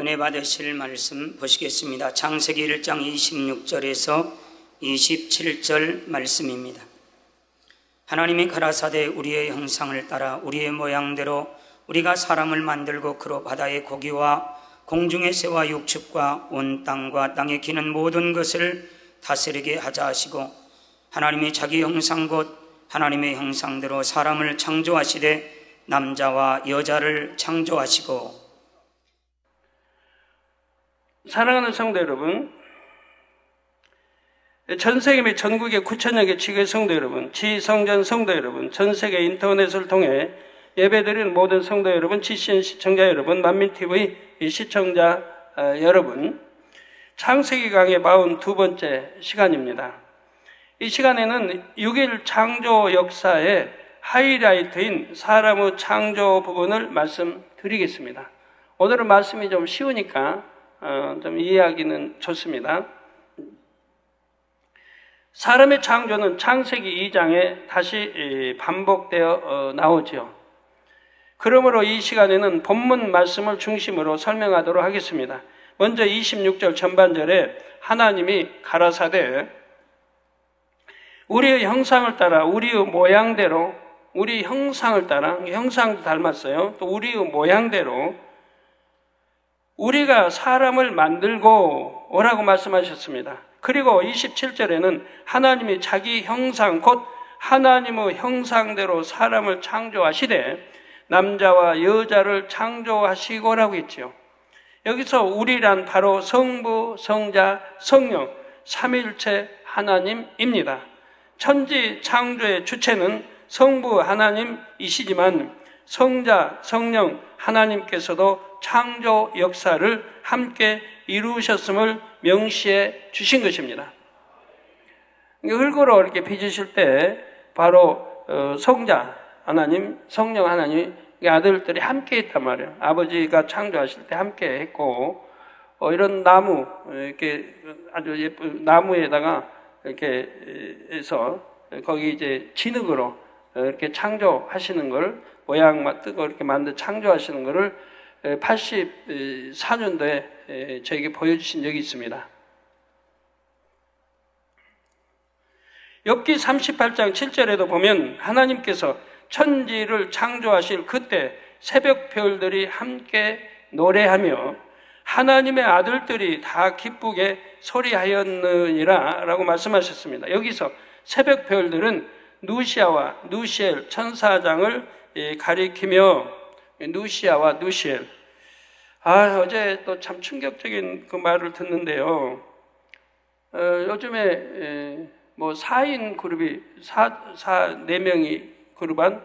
은혜 받으실 말씀 보시겠습니다. 창세기 1장 26절에서 27절 말씀입니다. 하나님이 가라사대 우리의 형상을 따라 우리의 모양대로 우리가 사람을 만들고 그로 바다의 고기와 공중의 새와 육축과 온 땅과 땅에 기는 모든 것을 다스리게 하자 하시고, 하나님이 자기 형상 곧 하나님의 형상대로 사람을 창조하시되 남자와 여자를 창조하시고. 사랑하는 성도 여러분, 전 세계 및 전국의 9천여 개 지교회 성도 여러분, 지성전 성도 여러분, 전 세계 인터넷을 통해 예배드리는 모든 성도 여러분, GCN 시청자 여러분, 만민TV 시청자 여러분, 창세기 강의 42번째 시간입니다. 이 시간에는 6일 창조 역사의 하이라이트인 사람의 창조 부분을 말씀드리겠습니다. 오늘은 말씀이 좀 쉬우니까 좀 이해하기는 좋습니다. 사람의 창조는 창세기 2장에 다시 반복되어 나오죠. 그러므로 이 시간에는 본문 말씀을 중심으로 설명하도록 하겠습니다. 먼저 26절 전반절에 하나님이 가라사대 우리의 형상을 따라 우리의 모양대로, 우리 형상을 따라, 형상도 닮았어요. 또 우리의 모양대로 우리가 사람을 만들고 오라고 말씀하셨습니다. 그리고 27절에는 하나님이 자기 형상 곧 하나님의 형상대로 사람을 창조하시되 남자와 여자를 창조하시고라고 했죠. 여기서 우리란 바로 성부, 성자, 성령, 삼위일체 하나님입니다. 천지 창조의 주체는 성부 하나님이시지만 성자, 성령 하나님께서도 창조 역사를 함께 이루셨음을 명시해 주신 것입니다. 흙으로 이렇게 빚으실 때 바로 성자 하나님, 성령 하나님 아들들이 함께 했단 말이에요. 아버지가 창조하실 때 함께 했고, 이런 나무, 이렇게 아주 예쁜 나무에다가 이렇게 해서 거기 이제 진흙으로 이렇게 창조하시는 걸, 모양 맞고 이렇게 창조하시는 거를 84년도에 저에게 보여주신 적이 있습니다. 욥기 38장 7절에도 보면 하나님께서 천지를 창조하실 그때 새벽 별들이 함께 노래하며 하나님의 아들들이 다 기쁘게 소리하였느니라 라고 말씀하셨습니다. 여기서 새벽 별들은 누시아와 누시엘 천사장을 가리키며, 누시아와 누시엘. 어제 또 참 충격적인 그 말을 듣는데요. 요즘에 뭐 4인 그룹이 4명이 그룹한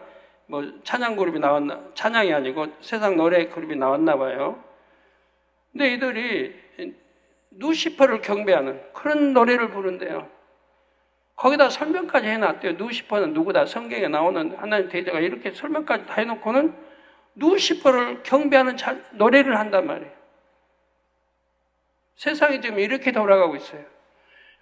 찬양 그룹이 나왔나, 찬양이 아니고 세상 노래 그룹이 나왔나 봐요. 근데 이들이 누시퍼를 경배하는 그런 노래를 부른대요. 거기다 설명까지 해놨대요. 누시퍼는 누구다, 성경에 나오는 하나님 대자가, 이렇게 설명까지 다 해놓고는 누시퍼를 경배하는 노래를 한단 말이에요. 세상이 지금 이렇게 돌아가고 있어요.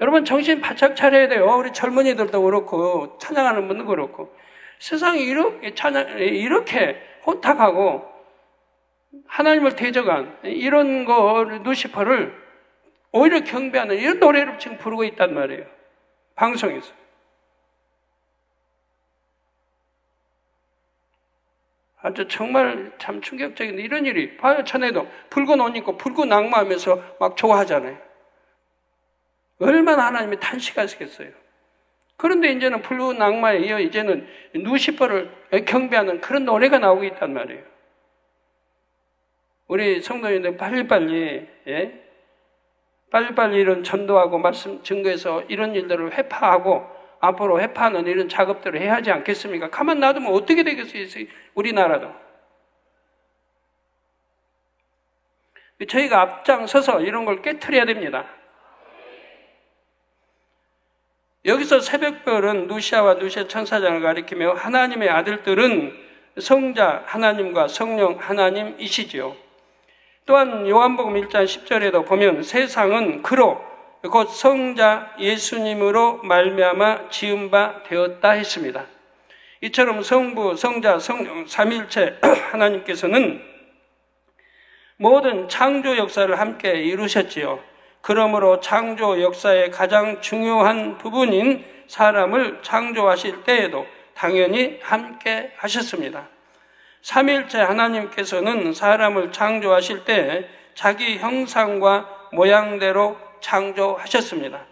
여러분 정신 바짝 차려야 돼요. 우리 젊은이들도 그렇고 찬양하는 분도 그렇고, 세상이 이렇게 혼탁하고 하나님을 대적한 이런 누시퍼를 오히려 경배하는 이런 노래를 지금 부르고 있단 말이에요. 방송에서. 아주 정말 참 충격적인 이런 일이, 봐요. 전에도 붉은 옷 입고 붉은 악마하면서 막 좋아하잖아요. 얼마나 하나님이 탄식하시겠어요. 그런데 이제는 붉은 악마에 이어 이제는 누시퍼를 경배하는 그런 노래가 나오고 있단 말이에요. 우리 성도님들 빨리빨리 이런 전도하고 말씀 증거해서 이런 일들을 회파하고 앞으로 회파하는 이런 작업들을 해야 하지 않겠습니까? 가만 놔두면 어떻게 되겠어요, 우리나라도. 저희가 앞장서서 이런 걸 깨트려야 됩니다. 여기서 새벽별은 누시아와 누시엘 천사장을 가리키며 하나님의 아들들은 성자 하나님과 성령 하나님이시지요. 또한 요한복음 1장 10절에도 보면 세상은 그로 곧 성자 예수님으로 말미암아 지은 바 되었다 했습니다. 이처럼 성부, 성자, 성령, 삼위일체 하나님께서는 모든 창조 역사를 함께 이루셨지요. 그러므로 창조 역사의 가장 중요한 부분인 사람을 창조하실 때에도 당연히 함께 하셨습니다. 삼위일체 하나님께서는 사람을 창조하실 때 자기 형상과 모양대로 창조하셨습니다.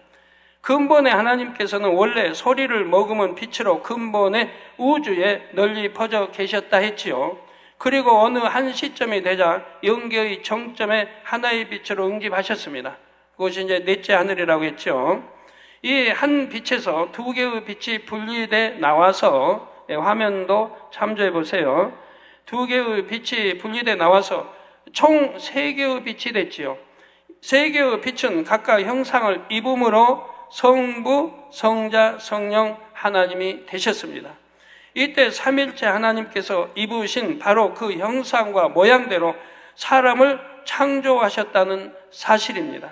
근본의 하나님께서는 원래 소리를 머금은 빛으로 근본의 우주에 널리 퍼져 계셨다 했지요. 그리고 어느 한 시점이 되자 영계의 정점에 하나의 빛으로 응집하셨습니다. 그것이 이제 넷째 하늘이라고 했죠. 이 한 빛에서 두 개의 빛이 분리돼 나와서, 화면도 참조해 보세요. 두 개의 빛이 분리돼 나와서 총 세 개의 빛이 됐지요. 세 개의 빛은 각각 형상을 입음으로 성부, 성자, 성령 하나님이 되셨습니다. 이때 삼일째 하나님께서 입으신 바로 그 형상과 모양대로 사람을 창조하셨다는 사실입니다.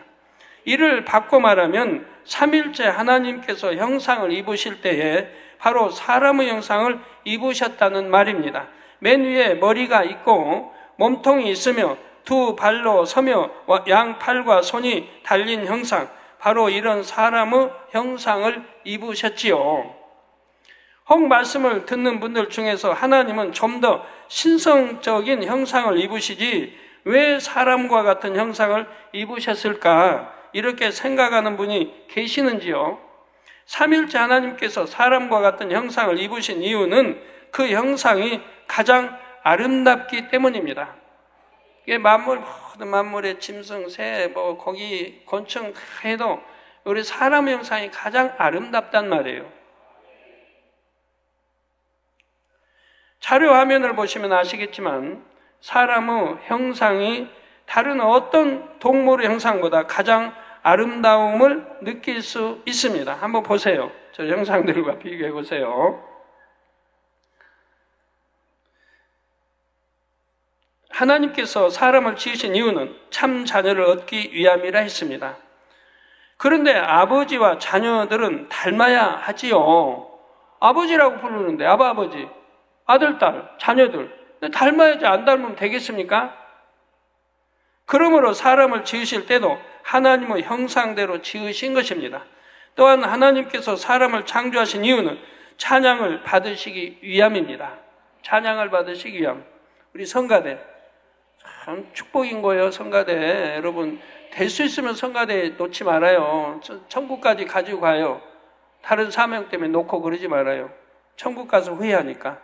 이를 바꿔 말하면 삼일째 하나님께서 형상을 입으실 때에 바로 사람의 형상을 입으셨다는 말입니다. 맨 위에 머리가 있고 몸통이 있으며 두 발로 서며 양팔과 손이 달린 형상, 바로 이런 사람의 형상을 입으셨지요. 혹 말씀을 듣는 분들 중에서 하나님은 좀 더 신성적인 형상을 입으시지 왜 사람과 같은 형상을 입으셨을까? 이렇게 생각하는 분이 계시는지요? 삼일째 하나님께서 사람과 같은 형상을 입으신 이유는 그 형상이 가장 아름답기 때문입니다. 이게 모든 만물의 짐승, 새, 고기, 곤충 해도 우리 사람의 형상이 가장 아름답단 말이에요. 자료 화면을 보시면 아시겠지만 사람의 형상이 다른 어떤 동물의 형상보다 가장 아름다움을 느낄 수 있습니다. 한번 보세요. 저 형상들과 비교해 보세요. 하나님께서 사람을 지으신 이유는 참 자녀를 얻기 위함이라 했습니다. 그런데 아버지와 자녀들은 닮아야 하지요. 아버지라고 부르는데 아버지, 아들, 딸, 자녀들 닮아야지. 안 닮으면 되겠습니까? 그러므로 사람을 지으실 때도 하나님의 형상대로 지으신 것입니다. 또한 하나님께서 사람을 창조하신 이유는 찬양을 받으시기 위함입니다. 찬양을 받으시기 위함. 우리 성가대 참 축복인 거예요. 성가대 여러분, 될 수 있으면 성가대 놓지 말아요. 천국까지 가지고 가요. 다른 사명 때문에 놓고 그러지 말아요. 천국 가서 후회하니까.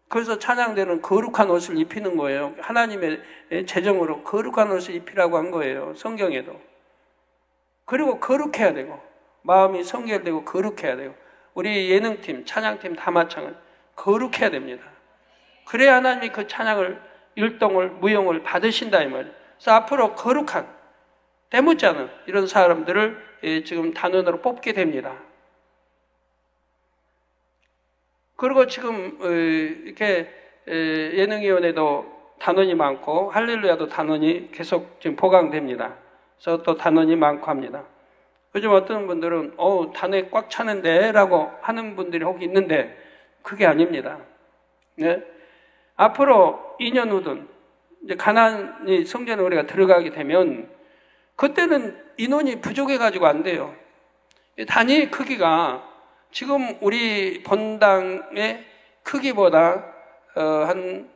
그래서 찬양대는 거룩한 옷을 입히는 거예요. 하나님의 재정으로 거룩한 옷을 입히라고 한 거예요. 성경에도. 그리고 거룩해야 되고 마음이 성결되고 거룩해야 되고 우리 예능팀, 찬양팀 다 마찬가지. 거룩해야 됩니다. 그래야 하나님이 그 찬양을 율동을, 무용을 받으신다 이 말이에요. 그래서 앞으로 거룩한, 때묻지 않은 이런 사람들을 지금 단원으로 뽑게 됩니다. 그리고 지금 이렇게 예능위원회도 단원이 많고 할렐루야도 단원이 계속 지금 보강됩니다. 그래서 또 단원이 많고 합니다. 요즘 어떤 분들은 단원이 꽉 차는데 라고 하는 분들이 혹 있는데 그게 아닙니다. 네? 앞으로 2년 후든 이제 가나안이 성전에 우리가 들어가게 되면 그때는 인원이 부족해가지고 안 돼요. 단위 크기가 지금 우리 본당의 크기보다 한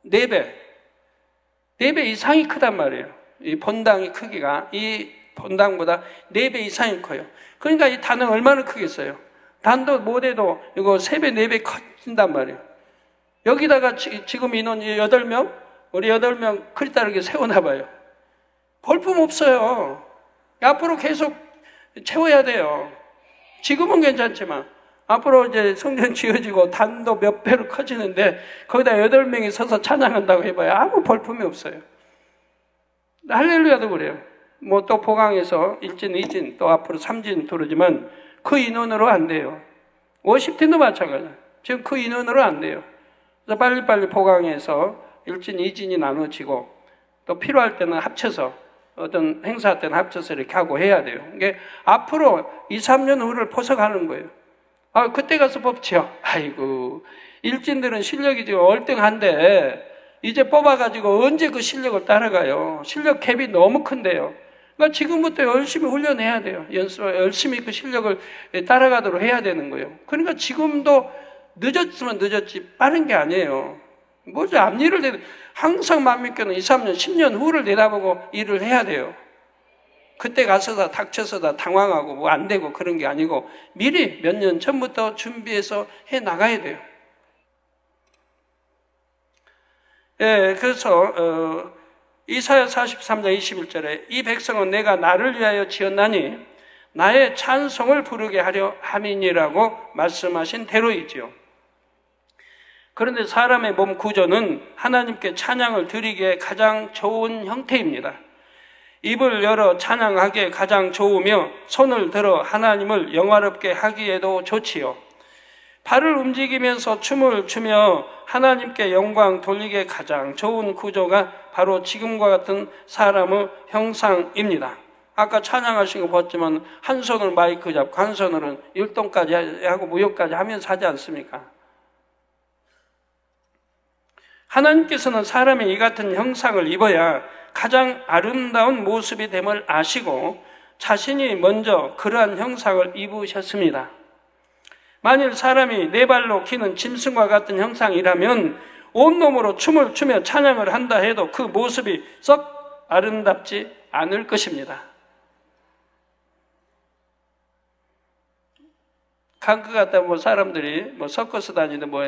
4배 이상이 크단 말이에요. 이 본당의 크기가 이 본당보다 4배 이상이 커요. 그러니까 이 단은 얼마나 크겠어요? 단도 못해도 이거 3배, 4배 커진단 말이에요. 여기다가 지금 인원이 8명? 우리 8명 그리 따르게 세워놔봐요. 볼품 없어요. 앞으로 계속 채워야 돼요. 지금은 괜찮지만 앞으로 이제 성전 지어지고 단도 몇 배로 커지는데 거기다 8명이 서서 찬양한다고 해봐야 아무 볼품이 없어요. 할렐루야도 그래요. 뭐 또 보강에서 1진, 2진, 또 앞으로 3진 들어오지만 그 인원으로 안 돼요. 워십팀도 마찬가지예요. 지금 그 인원으로 안 돼요. 그래서 빨리빨리 보강해서 1진, 2진이 나눠지고 또 필요할 때는 합쳐서 어떤 행사 때는 합쳐서 이렇게 하고 해야 돼요. 이게 앞으로 2, 3년 후를 포석하는 거예요. 그때 가서 뽑죠. 아이고, 일진들은 실력이 지금 얼등한데 이제 뽑아가지고 언제 그 실력을 따라가요? 실력 갭이 너무 큰데요. 그러니까 지금부터 열심히 훈련해야 돼요. 열심히 그 실력을 따라가도록 해야 되는 거예요. 그러니까 지금도 늦었으면 늦었지 빠른 게 아니에요. 뭐죠? 앞일을 항상 만민교는 2, 3년, 10년 후를 내다보고 일을 해야 돼요. 그때 가서 다 닥쳐서 다 당황하고 뭐 안 되고 그런 게 아니고 미리 몇 년 전부터 준비해서 해 나가야 돼요. 예, 그래서 이사야 43장 21절에 이 백성은 내가 나를 위하여 지었나니 나의 찬송을 부르게 하려 함이니라고 말씀하신 대로이지요. 그런데 사람의 몸 구조는 하나님께 찬양을 드리기에 가장 좋은 형태입니다. 입을 열어 찬양하기에 가장 좋으며 손을 들어 하나님을 영화롭게 하기에도 좋지요. 발을 움직이면서 춤을 추며 하나님께 영광 돌리기에 가장 좋은 구조가 바로 지금과 같은 사람의 형상입니다. 아까 찬양하신 거 봤지만 한 손을 마이크 잡고 한 손으로는 율동까지 하고 무용까지 하면서 하지 않습니까? 하나님께서는 사람이 이 같은 형상을 입어야 가장 아름다운 모습이 됨을 아시고 자신이 먼저 그러한 형상을 입으셨습니다. 만일 사람이 네 발로 기는 짐승과 같은 형상이라면 온몸으로 춤을 추며 찬양을 한다 해도 그 모습이 썩 아름답지 않을 것입니다. 강그 갔다 뭐 사람들이 뭐 서커스 다니든 뭐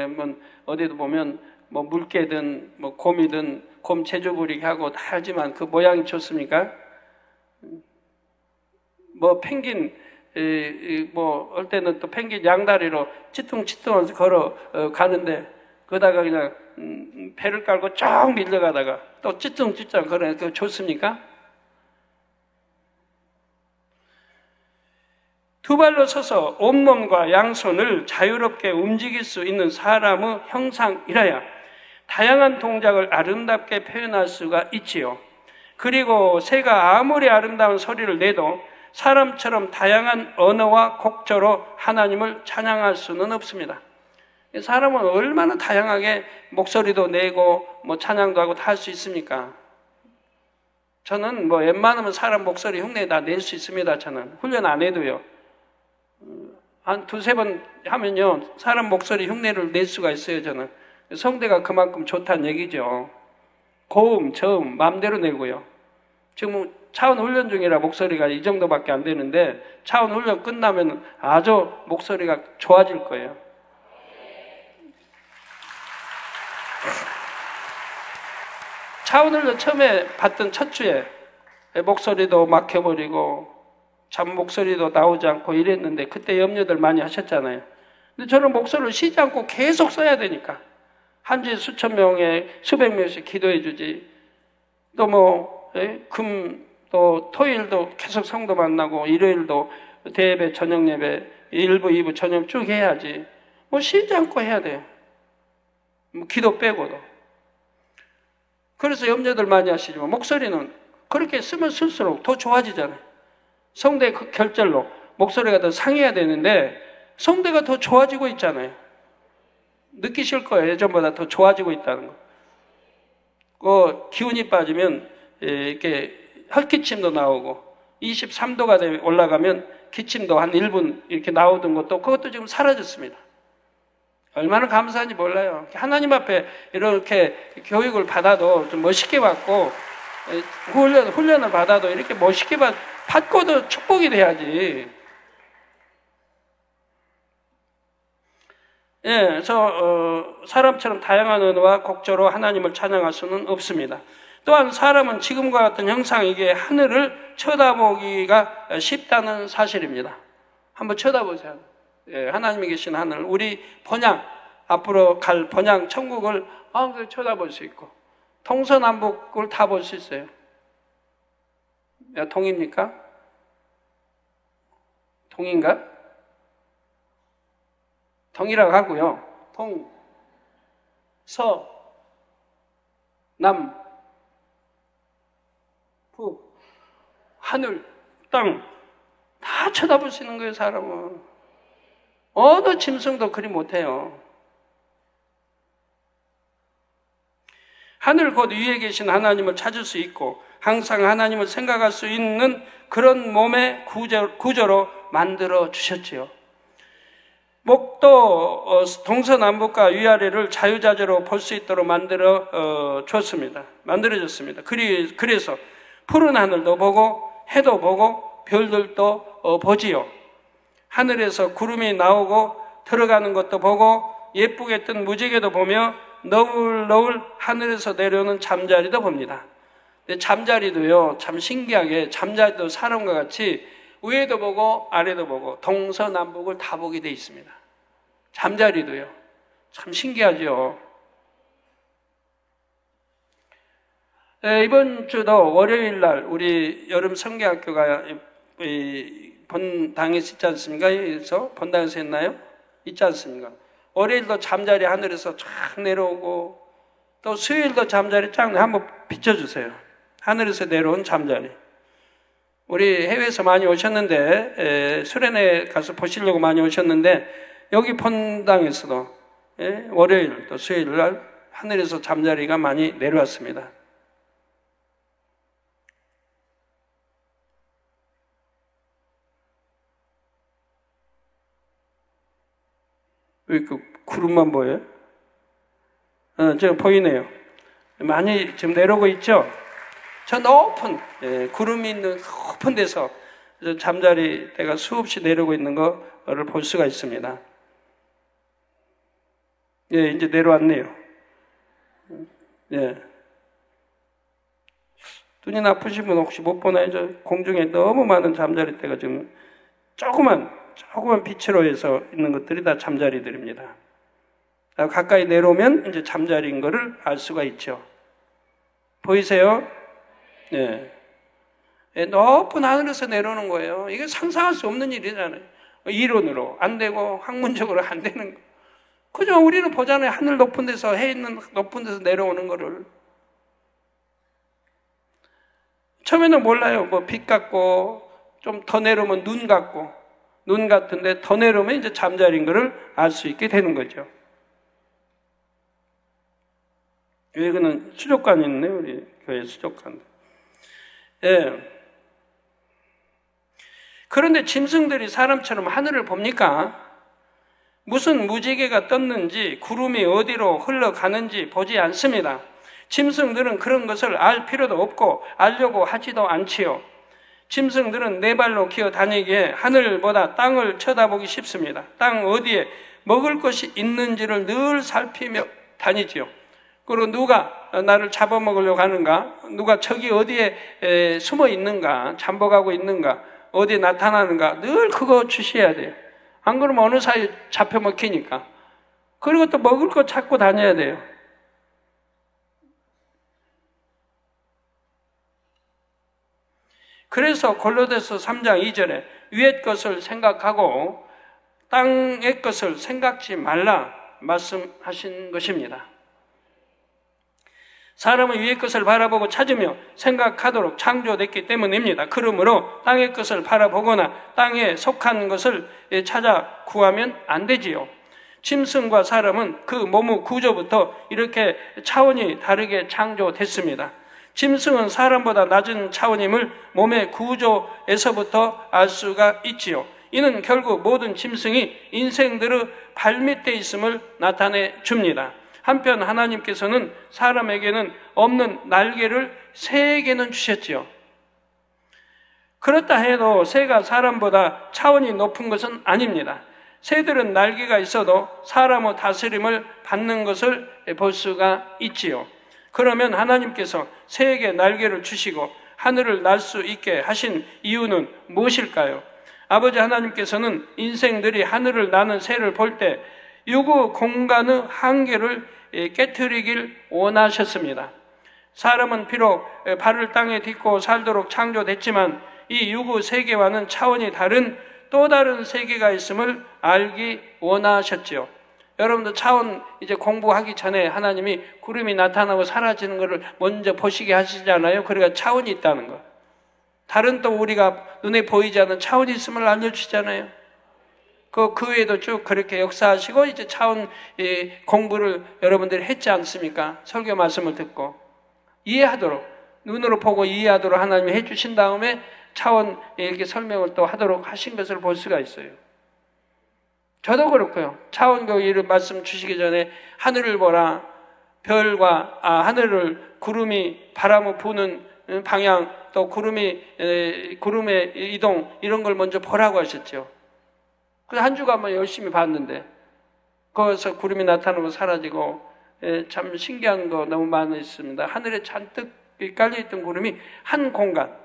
어디도 보면 뭐 물개든 뭐 곰이든 곰 체조 부리게 하고 다 하지만 그 모양이 좋습니까? 뭐 펭귄 뭐 올 때는 또 펭귄 양다리로 찌퉁찌퉁 걸어 가는데 그러다가 그냥 배를 깔고 쫙 밀려가다가 또 찌퉁찌퉁 걸어 그 좋습니까? 두 발로 서서 온몸과 양손을 자유롭게 움직일 수 있는 사람의 형상이라야 다양한 동작을 아름답게 표현할 수가 있지요. 그리고 새가 아무리 아름다운 소리를 내도 사람처럼 다양한 언어와 곡조로 하나님을 찬양할 수는 없습니다. 사람은 얼마나 다양하게 목소리도 내고 뭐 찬양도 하고 다 할 수 있습니까? 저는 뭐 웬만하면 사람 목소리 흉내 다 낼 수 있습니다. 저는 훈련 안 해도요. 한 두세 번 하면요 사람 목소리 흉내를 낼 수가 있어요. 저는 성대가 그만큼 좋다는 얘기죠. 고음, 저음 마음대로 내고요. 지금 차원 훈련 중이라 목소리가 이 정도밖에 안 되는데 차원 훈련 끝나면 아주 목소리가 좋아질 거예요. 차원 훈련 처음에 받던 첫 주에 목소리도 막혀버리고 잠 목소리도 나오지 않고 이랬는데 그때 염려들 많이 하셨잖아요. 근데 저는 목소리를 쉬지 않고 계속 써야 되니까 한 주에 수천 명에 수백 명씩 기도해 주지. 또 뭐 또 토요일도 계속 성도 만나고 일요일도 대예배 저녁 예배 1부 2부 저녁 쭉 해야지. 뭐 쉬지 않고 해야 돼요. 뭐 기도 빼고도. 그래서 염려들 많이 하시지만 목소리는 그렇게 쓰면 쓸수록 더 좋아지잖아요. 성대 결절로 목소리가 더 상해야 되는데 성대가 더 좋아지고 있잖아요. 느끼실 거예요. 예전보다 더 좋아지고 있다는 거. 기운이 빠지면 이렇게 헐기침도 나오고 23도가 올라가면 기침도 한 1분 이렇게 나오던 것도 그것도 지금 사라졌습니다. 얼마나 감사한지 몰라요. 하나님 앞에 이렇게 교육을 받아도 좀 멋있게 받고 훈련을 받아도 이렇게 멋있게 받고도 축복이 돼야지. 예, 그래서 사람처럼 다양한 언어와 곡조로 하나님을 찬양할 수는 없습니다. 또한 사람은 지금과 같은 형상이기에 하늘을 쳐다보기가 쉽다는 사실입니다. 한번 쳐다보세요. 예, 하나님이 계신 하늘, 우리 번양, 앞으로 갈 번양 천국을 쳐다볼 수 있고 동서남북을 다 볼 수 있어요. 동입니까? 동인가? 동이라고 하고요. 동, 서, 남, 북, 하늘, 땅 다 쳐다볼 수 있는 거예요. 사람은 어느 짐승도 그리 못해요. 하늘 곧 위에 계신 하나님을 찾을 수 있고 항상 하나님을 생각할 수 있는 그런 몸의 구조로 만들어 주셨지요. 목도 동서남북과 위아래를 자유자재로 볼 수 있도록 만들어 줬습니다. 그래서 푸른 하늘도 보고 해도 보고 별들도 보지요. 하늘에서 구름이 나오고 들어가는 것도 보고 예쁘게 뜬 무지개도 보며 너울너울 하늘에서 내려오는 잠자리도 봅니다. 근데 잠자리도요, 참 신기하게 잠자리도 사람과 같이 위에도 보고 아래도 보고 동서남북을 다 보게 돼 있습니다. 잠자리도요. 참 신기하죠. 이번 주도 월요일 날 우리 여름 성경학교가 본당에서 있지 않습니까? 그래서 본당에서 했나요? 있지 않습니까? 월요일도 잠자리 하늘에서 쫙 내려오고 또 수요일도 잠자리 쫙 한번 비춰주세요. 하늘에서 내려온 잠자리. 우리 해외에서 많이 오셨는데 수련회 가서 보시려고 많이 오셨는데 여기 본당에서도 월요일 또 수요일 날 하늘에서 잠자리가 많이 내려왔습니다. 왜 그 구름만 보여요? 지금 보이네요. 많이 지금 내려오고 있죠? 저 높은 구름이 있는 높은 데서 잠자리 때가 수없이 내려오고 있는 거를 볼 수가 있습니다. 예, 이제 내려왔네요. 예. 눈이 나쁘신 분 혹시 못 보나요? 저 공중에 너무 많은 잠자리 때가 지금 조그만 빛으로 해서 있는 것들이 다 잠자리들입니다. 가까이 내려오면 이제 잠자리인 거를 알 수가 있죠. 보이세요? 예. 높은 하늘에서 내려오는 거예요. 이게 상상할 수 없는 일이잖아요. 이론으로 안 되고 학문적으로 안 되는 거. 그죠? 우리는 보잖아요. 하늘 높은 데서, 해 있는 높은 데서 내려오는 거를. 처음에는 몰라요. 뭐 빛 같고, 좀 더 내려오면 눈 같고, 눈 같은데 더 내려오면 이제 잠자리인 거를 알 수 있게 되는 거죠. 여기는 수족관이 있네, 우리 교회 수족관. 예. 그런데 짐승들이 사람처럼 하늘을 봅니까? 무슨 무지개가 떴는지, 구름이 어디로 흘러가는지 보지 않습니다. 짐승들은 그런 것을 알 필요도 없고 알려고 하지도 않지요. 짐승들은 네 발로 기어 다니기에 하늘보다 땅을 쳐다보기 쉽습니다. 땅 어디에 먹을 것이 있는지를 늘 살피며 다니지요. 그리고 누가 나를 잡아먹으려고 하는가, 누가 저기 어디에 숨어 있는가, 잠복하고 있는가, 어디에 나타나는가 늘 그거 주시해야 돼요. 안 그러면 어느 사이에 잡혀 먹히니까. 그리고 또 먹을 거 찾고 다녀야 돼요. 그래서 골로새서 3장 2절에 위의 것을 생각하고 땅의 것을 생각지 말라 말씀하신 것입니다. 사람은 위의 것을 바라보고 찾으며 생각하도록 창조됐기 때문입니다. 그러므로 땅의 것을 바라보거나 땅에 속한 것을 찾아 구하면 안 되지요. 짐승과 사람은 그 몸의 구조부터 이렇게 차원이 다르게 창조됐습니다. 짐승은 사람보다 낮은 차원임을 몸의 구조에서부터 알 수가 있지요. 이는 결국 모든 짐승이 인생들의 발밑에 있음을 나타내 줍니다. 한편 하나님께서는 사람에게는 없는 날개를 새에게는 주셨지요. 그렇다 해도 새가 사람보다 차원이 높은 것은 아닙니다. 새들은 날개가 있어도 사람의 다스림을 받는 것을 볼 수가 있지요. 그러면 하나님께서 새에게 날개를 주시고 하늘을 날 수 있게 하신 이유는 무엇일까요? 아버지 하나님께서는 인생들이 하늘을 나는 새를 볼 때 유구 공간의 한계를 깨트리길 원하셨습니다. 사람은 비록 발을 땅에 딛고 살도록 창조됐지만 이 유구 세계와는 차원이 다른 또 다른 세계가 있음을 알기 원하셨지요. 여러분들 차원 이제 공부하기 전에 하나님이 구름이 나타나고 사라지는 것을 먼저 보시게 하시잖아요. 그러니까 차원이 있다는 거. 다른 또 우리가 눈에 보이지 않는 차원이 있음을 알려주시잖아요. 그 외에도 쭉 그렇게 역사하시고 이제 차원 공부를 여러분들이 했지 않습니까? 설교 말씀을 듣고 이해하도록, 눈으로 보고 이해하도록 하나님이 해주신 다음에 차원 이렇게 설명을 또 하도록 하신 것을 볼 수가 있어요. 저도 그렇고요. 차원교 이런 말씀 주시기 전에 하늘을 보라, 별과 하늘을 구름이 바람을 부는 방향, 또 구름의 이동 이런 걸 먼저 보라고 하셨죠. 그래서 한 주간 열심히 봤는데 거기서 구름이 나타나고 사라지고 참 신기한 거 너무 많이 있습니다. 하늘에 잔뜩 깔려있던 구름이 한 공간,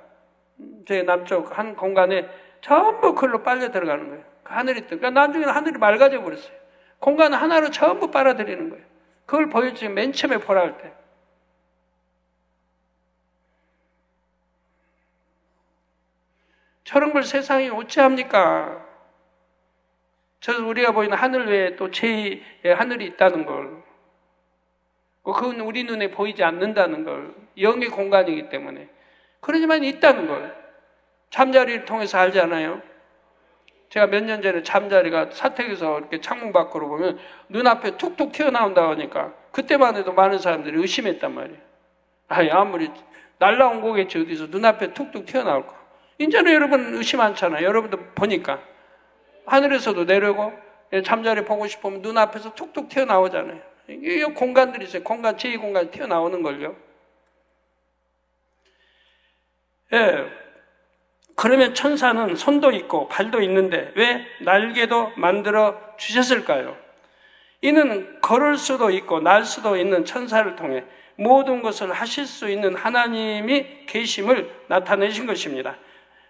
제 남쪽 한 공간에 전부 그걸로 빨려 들어가는 거예요. 그 하늘이 그러니까 나중에는 하늘이 맑아져 버렸어요. 공간 하나로 전부 빨아들이는 거예요. 그걸 보여주지 맨 처음에 보라 할 때. 저런 걸 세상이 어찌합니까? 저는 우리가 보이는 하늘 외에 또 제2의 하늘이 있다는 걸, 그건 우리 눈에 보이지 않는다는 걸, 영의 공간이기 때문에. 그러지만 있다는 걸 잠자리를 통해서 알잖아요. 제가 몇 년 전에 잠자리가 사택에서 이렇게 창문 밖으로 보면 눈앞에 툭툭 튀어나온다고 하니까 그때만 해도 많은 사람들이 의심했단 말이에요. 아무리 날라온 거겠지 어디서 눈앞에 툭툭 튀어나올까. 이제는 여러분 의심 않잖아요. 여러분도 보니까 하늘에서도 내려오고 잠자리 보고 싶으면 눈앞에서 툭툭 튀어나오잖아요. 이 공간들이 있어요. 공간, 제2공간이 튀어나오는 걸요. 예. 그러면 천사는 손도 있고 발도 있는데 왜 날개도 만들어 주셨을까요? 이는 걸을 수도 있고 날 수도 있는 천사를 통해 모든 것을 하실 수 있는 하나님이 계심을 나타내신 것입니다.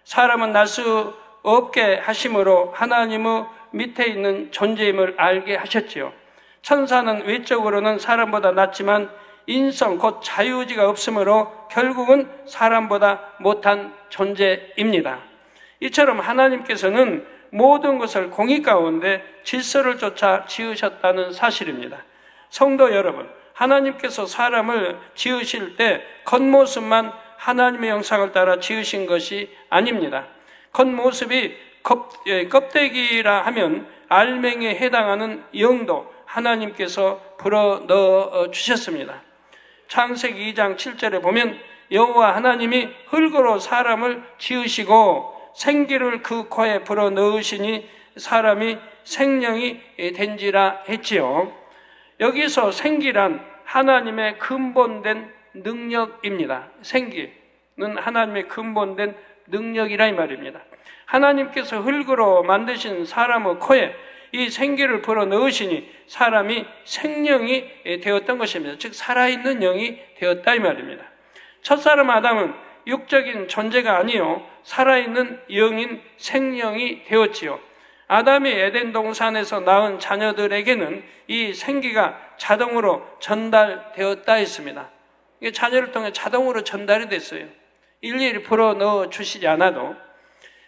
사람은 날 수 없게 하심으로 하나님의 밑에 있는 존재임을 알게 하셨지요. 천사는 외적으로는 사람보다 낫지만 인성 곧 자유의지가 없으므로 결국은 사람보다 못한 존재입니다. 이처럼 하나님께서는 모든 것을 공의 가운데 질서를 쫓아 지으셨다는 사실입니다. 성도 여러분, 하나님께서 사람을 지으실 때 겉모습만 하나님의 형상을 따라 지으신 것이 아닙니다. 겉모습이 껍데기라 하면 알맹이에 해당하는 영도 하나님께서 불어넣어 주셨습니다. 창세기 2장 7절에 보면 여호와 하나님이 흙으로 사람을 지으시고 생기를 그 코에 불어넣으시니 사람이 생명이 된지라 했지요. 여기서 생기란 하나님의 근본된 능력입니다. 생기는 하나님의 근본된 능력이라 이 말입니다. 하나님께서 흙으로 만드신 사람의 코에 이 생기를 불어넣으시니 사람이 생명이 되었던 것입니다. 즉 살아있는 영이 되었다 이 말입니다. 첫사람 아담은 육적인 존재가 아니요 살아있는 영인 생명이 되었지요. 아담이 에덴 동산에서 낳은 자녀들에게는 이 생기가 자동으로 전달되었다 했습니다. 이게 자녀를 통해 자동으로 전달이 됐어요. 일일이 불어넣어 주시지 않아도.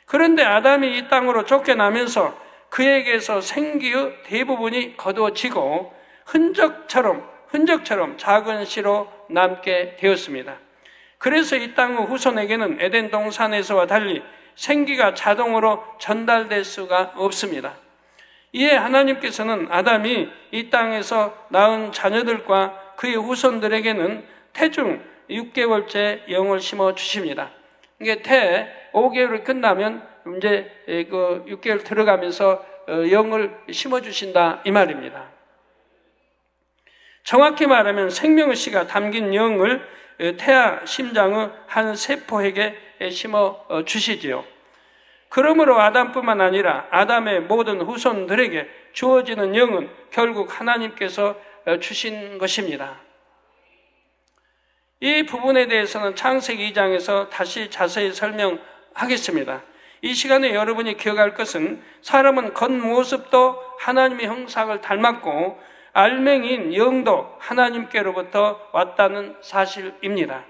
그런데 아담이 이 땅으로 쫓겨나면서 그에게서 생기의 대부분이 거두어지고 흔적처럼 작은 씨로 남게 되었습니다. 그래서 이 땅의 후손에게는 에덴 동산에서와 달리 생기가 자동으로 전달될 수가 없습니다. 이에 하나님께서는 아담이 이 땅에서 낳은 자녀들과 그의 후손들에게는 태중 6개월째 영을 심어 주십니다. 이게 태 5개월이 끝나면 이제 그 6개월 들어가면서 영을 심어 주신다 이 말입니다. 정확히 말하면 생명의 씨가 담긴 영을 태아 심장의 한 세포에게 심어 주시지요. 그러므로 아담뿐만 아니라 아담의 모든 후손들에게 주어지는 영은 결국 하나님께서 주신 것입니다. 이 부분에 대해서는 창세기 2장에서 다시 자세히 설명하겠습니다. 이 시간에 여러분이 기억할 것은 사람은 겉모습도 하나님의 형상을 닮았고 알맹이인 영도 하나님께로부터 왔다는 사실입니다.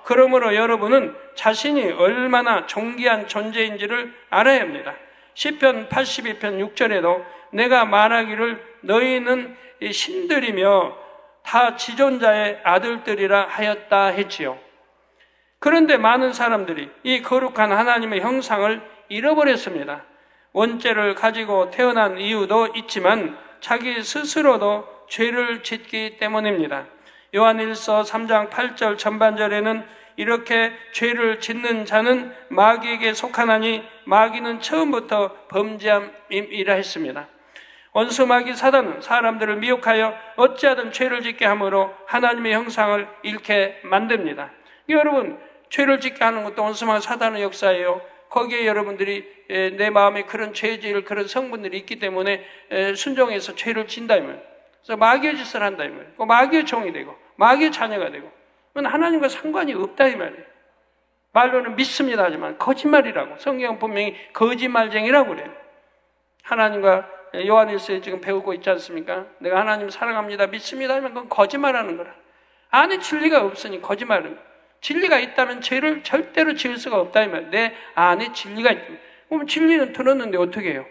그러므로 여러분은 자신이 얼마나 존귀한 존재인지를 알아야 합니다. 시편 82편 6절에도 내가 말하기를 너희는 신들이며 다 지존자의 아들들이라 하였다 했지요. 그런데 많은 사람들이 이 거룩한 하나님의 형상을 잃어버렸습니다. 원죄를 가지고 태어난 이유도 있지만 자기 스스로도 죄를 짓기 때문입니다. 요한일서 3장 8절 전반절에는 이렇게 죄를 짓는 자는 마귀에게 속하나니 마귀는 처음부터 범죄함이라 했습니다. 원수 마귀 사단은 사람들을 미혹하여 어찌하든 죄를 짓게 함으로 하나님의 형상을 잃게 만듭니다. 여러분, 죄를 짓게 하는 것도 원수 마귀 사단의 역사예요. 거기에 여러분들이 내 마음에 그런 죄질 그런 성분들이 있기 때문에 순종해서 죄를 진다 이 말이에요. 그래서 마귀의 짓을 한다 이 말이에요. 마귀의 종이 되고 마귀의 자녀가 되고 그건 하나님과 상관이 없다 이 말이에요. 말로는 믿습니다 하지만 거짓말이라고 성경은 분명히 거짓말쟁이라고 그래요. 하나님과 요한일서에 지금 배우고 있지 않습니까? 내가 하나님 사랑합니다 믿습니다 하면 그건 거짓말하는 거라. 안에 진리가 없으니 거짓말은. 진리가 있다면 죄를 절대로 지을 수가 없다 이 말이에요. 내 안에 진리가 있다. 그럼 진리는 들었는데 어떻게 해요?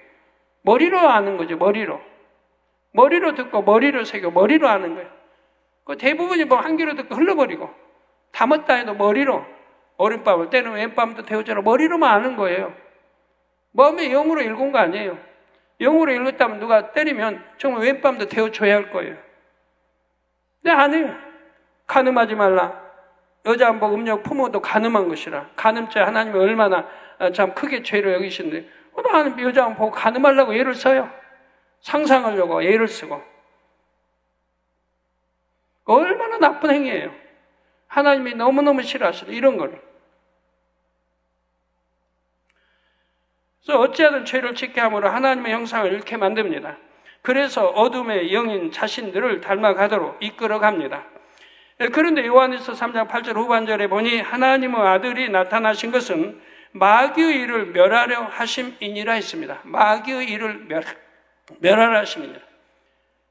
머리로 아는 거죠. 머리로 듣고 머리로 새겨 머리로 아는 거예요. 그 대부분이 뭐 한 귀로 듣고 흘러버리고 담았다 해도 머리로 오른밤을 때는 왼밤도 태우처럼 머리로만 아는 거예요. 마음에 영으로 읽은 거 아니에요. 영으로 읽었다면 누가 때리면 정말 왼밤도 태워줘야 할 거예요. 근데 안 해요. 간음하지 말라. 여자 안 보고 음욕 품어도 간음한 것이라. 간음죄 하나님이 얼마나 참 크게 죄를 여기시는데 하나님 여자 안 보고 간음하려고 예를 써요. 상상하려고 예를 쓰고. 얼마나 나쁜 행위예요. 하나님이 너무너무 싫어하시는 이런 거를. 그래서 어찌하든 죄를 짓게 함으로 하나님의 형상을 잃게 만듭니다. 그래서 어둠의 영인 자신들을 닮아가도록 이끌어갑니다. 그런데 요한일서 3장 8절 후반절에 보니 하나님의 아들이 나타나신 것은 마귀의 일을 멸하려 하심이니라 했습니다. 마귀의 일을 멸하려 하심이니라.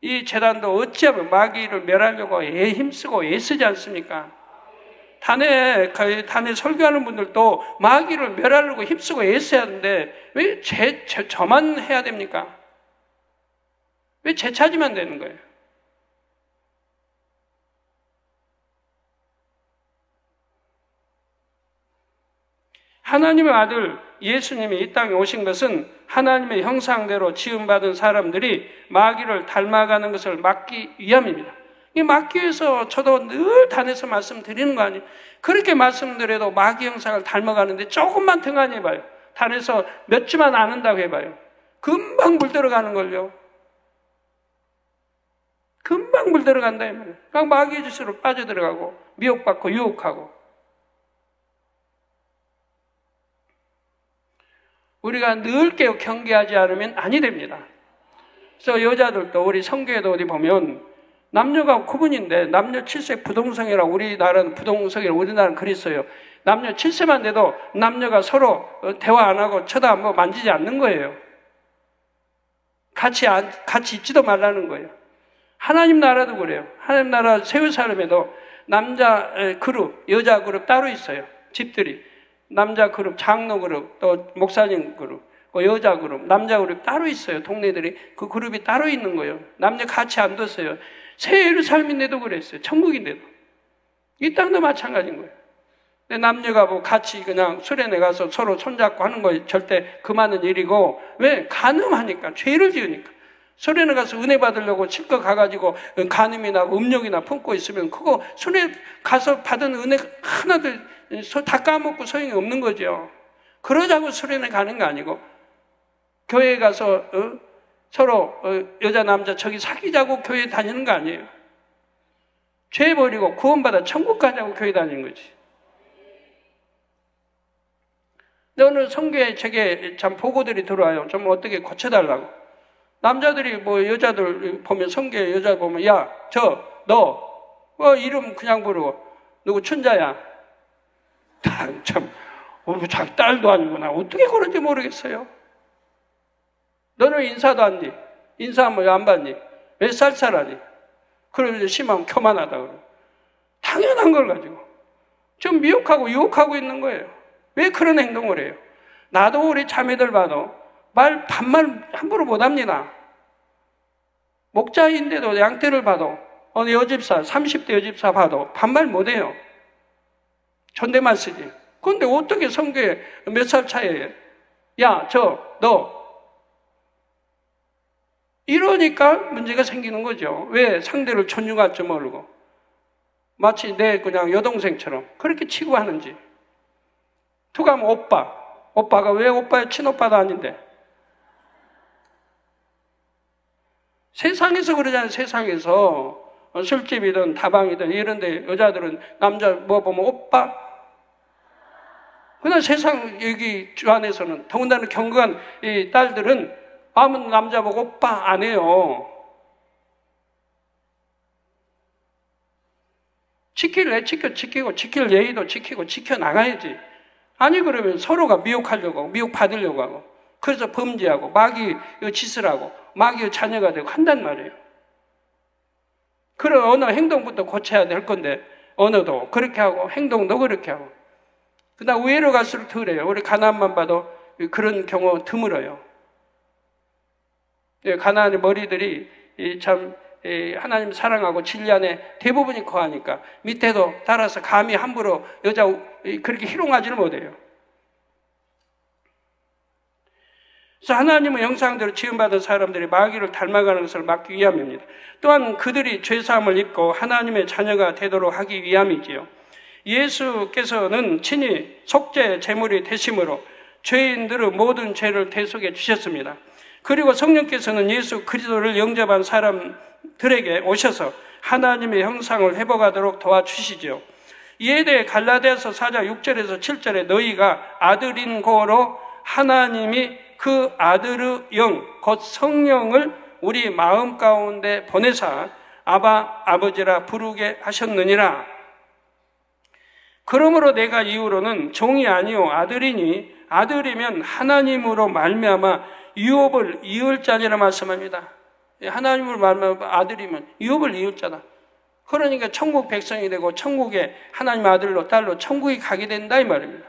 이 재단도 어찌하면 마귀의 일을 멸하려고 힘쓰고 애쓰지 않습니까? 단에 설교하는 분들도 마귀를 멸하려고 힘쓰고 애써야 하는데 왜 저만 해야 됩니까? 왜 제 차지만 되는 거예요? 하나님의 아들 예수님이 이 땅에 오신 것은 하나님의 형상대로 지음받은 사람들이 마귀를 닮아가는 것을 막기 위함입니다. 이 막기 위해서 저도 늘 단에서 말씀드리는 거 아니에요. 그렇게 말씀드려도 마귀 형상을 닮아가는데 조금만 등한해봐요. 단에서 몇 주만 안 한다고 해봐요. 금방 물 들어가는 걸요. 금방 물 들어간다 이 말이에요. 그냥 마귀의 짓으로 빠져들어가고 미혹받고 유혹하고. 우리가 늘 깨어 경계하지 않으면 아니 됩니다. 그래서 여자들도 우리 성경에도 어디 보면 남녀가 구분인데 남녀 7세 부동성이라고 우리나라는 부동성이라고 우리나라는 그랬어요. 남녀 7세만 돼도 남녀가 서로 대화 안 하고 쳐다 안 보고 만지지 않는 거예요. 같이 있지도 말라는 거예요. 하나님 나라도 그래요. 하나님 나라 세우사람에도 남자 그룹, 여자 그룹 따로 있어요. 집들이. 남자 그룹, 장로 그룹, 또 목사님 그룹, 여자 그룹, 남자 그룹 따로 있어요. 동네들이 그 그룹이 따로 있는 거예요. 남녀 같이 안 뒀어요. 새 예루살렘인데도 그랬어요. 천국인데도. 이 땅도 마찬가지인 거예요. 근데 남녀가 뭐 같이 그냥 수련회 가서 서로 손잡고 하는 거 절대 그만한 일이고, 왜? 간음하니까, 죄를 지으니까. 수련회 가서 은혜 받으려고 실컷 가가지고 간음이나 음욕이나 품고 있으면 그거 수련회 가서 받은 은혜 하나도 다 까먹고 소용이 없는 거죠. 그러자고 수련회 가는 거 아니고 교회에 가서 서로 여자 남자 저기 사귀자고 교회 다니는 거 아니에요. 죄 버리고 구원받아 천국 가자고 교회 다니는 거지. 근데 오늘 성교에 제게 참 보고들이 들어와요. 좀 어떻게 고쳐달라고. 남자들이 뭐 여자들 보면 성교에 여자 보면 야, 너 이름 그냥 부르고 누구 춘자야. 참 자기 딸도 아니구나. 어떻게 그런지 모르겠어요. 너는 인사도 안 니? 인사하면 왜 안 받니? 몇 살 차라니? 그러면 심하면 교만하다 그러고. 당연한 걸 가지고 좀 미혹하고 유혹하고 있는 거예요. 왜 그런 행동을 해요? 나도 우리 자매들 봐도 반말 함부로 못합니다. 목자인데도 양떼를 봐도 어느 여집사 30대 여집사 봐도 반말 못해요. 존댓말 쓰지. 그런데 어떻게 성교에 몇 살 차이에 야, 너 이러니까 문제가 생기는 거죠. 왜? 상대를 존중할 모르고 마치 내 그냥 여동생처럼 그렇게 취급하는지. 투가면 오빠. 오빠가 왜 오빠의 친오빠도 아닌데. 세상에서 그러잖아요. 세상에서 술집이든 다방이든 이런데 여자들은 남자 뭐 보면 오빠. 그러나 세상 여기 주 안에서는 더군다나 경건한 이 딸들은 아무 남자 보고 오빠 안 해요. 지킬래 지키고 지킬 예의도 지키고 지켜나가야지. 아니 그러면 서로가 미혹하려고 하고 미혹받으려고 하고 그래서 범죄하고 마귀의 짓을 하고 마귀의 자녀가 되고 한단 말이에요. 그런 언어 행동부터 고쳐야 될 건데 언어도 그렇게 하고 행동도 그렇게 하고 그다음 위로 갈수록 더 그래요. 우리 가나안만 봐도 그런 경우 드물어요. 가나안의 머리들이 참 하나님 사랑하고 진리 안에 대부분이 거하니까 밑에도 따라서 감히 함부로 여자 그렇게 희롱하지를 못해요. 그래서 하나님의 형상대로 지음받은 사람들이 마귀를 닮아가는 것을 막기 위함입니다. 또한 그들이 죄사함을 입고 하나님의 자녀가 되도록 하기 위함이지요. 예수께서는 친히 속죄 제물이 되심으로 죄인들의 모든 죄를 대속해 주셨습니다. 그리고 성령께서는 예수 그리스도를 영접한 사람들에게 오셔서 하나님의 형상을 회복하도록 도와주시죠. 이에 대해 갈라디아서 4장 6절에서 7절에 너희가 아들인 고로 하나님이 그 아들의 영, 곧 성령을 우리 마음 가운데 보내사 아바, 아버지라 부르게 하셨느니라. 그러므로 내가 이후로는 종이 아니요 아들이니 아들이면 하나님으로 말미암아 유업을 이을 자니라 말씀합니다. 하나님으로 말미암아 아들이면 유업을 이을 자다. 그러니까 천국 백성이 되고 천국에 하나님 아들로 딸로 천국에 가게 된다 이 말입니다.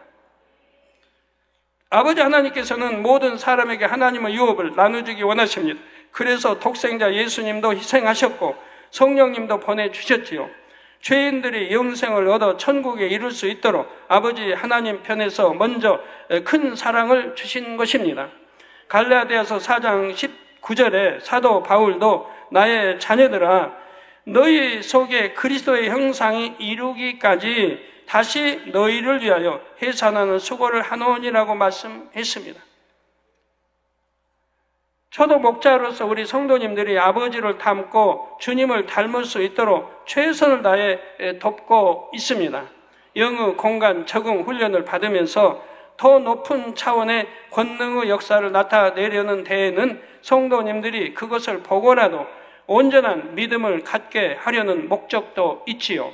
아버지 하나님께서는 모든 사람에게 하나님의 유업을 나눠주기 원하십니다. 그래서 독생자 예수님도 희생하셨고 성령님도 보내주셨지요. 죄인들이 영생을 얻어 천국에 이룰 수 있도록 아버지 하나님 편에서 먼저 큰 사랑을 주신 것입니다. 갈라디아서 4장 19절에 사도 바울도 나의 자녀들아 너희 속에 그리스도의 형상이 이루기까지 다시 너희를 위하여 해산하는 수고를 하노니라고 말씀했습니다. 저도 목자로서 우리 성도님들이 아버지를 닮고 주님을 닮을 수 있도록 최선을 다해 돕고 있습니다. 영의 공간 적응 훈련을 받으면서 더 높은 차원의 권능의 역사를 나타내려는 데에는 성도님들이 그것을 보고라도 온전한 믿음을 갖게 하려는 목적도 있지요.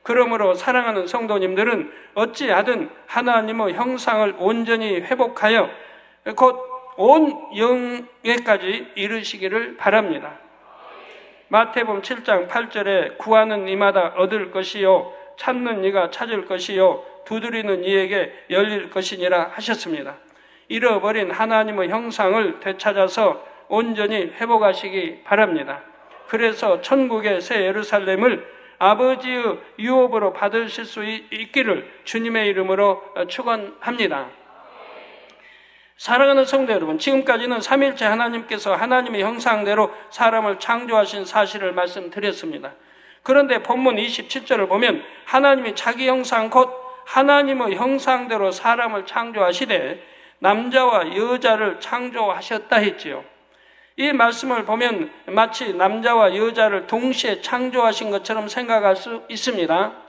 그러므로 사랑하는 성도님들은 어찌하든 하나님의 형상을 온전히 회복하여 곧 온 영예까지 이르시기를 바랍니다. 마태복음 7장 8절에 구하는 이마다 얻을 것이요 찾는 이가 찾을 것이요 두드리는 이에게 열릴 것이니라 하셨습니다. 잃어버린 하나님의 형상을 되찾아서 온전히 회복하시기 바랍니다. 그래서 천국의 새 예루살렘을 아버지의 유업으로 받으실 수 있기를 주님의 이름으로 축원합니다. 사랑하는 성도 여러분, 지금까지는 삼위일체 하나님께서 하나님의 형상대로 사람을 창조하신 사실을 말씀드렸습니다. 그런데 본문 27절을 보면 하나님이 자기 형상 곧 하나님의 형상대로 사람을 창조하시되 남자와 여자를 창조하셨다 했지요. 이 말씀을 보면 마치 남자와 여자를 동시에 창조하신 것처럼 생각할 수 있습니다.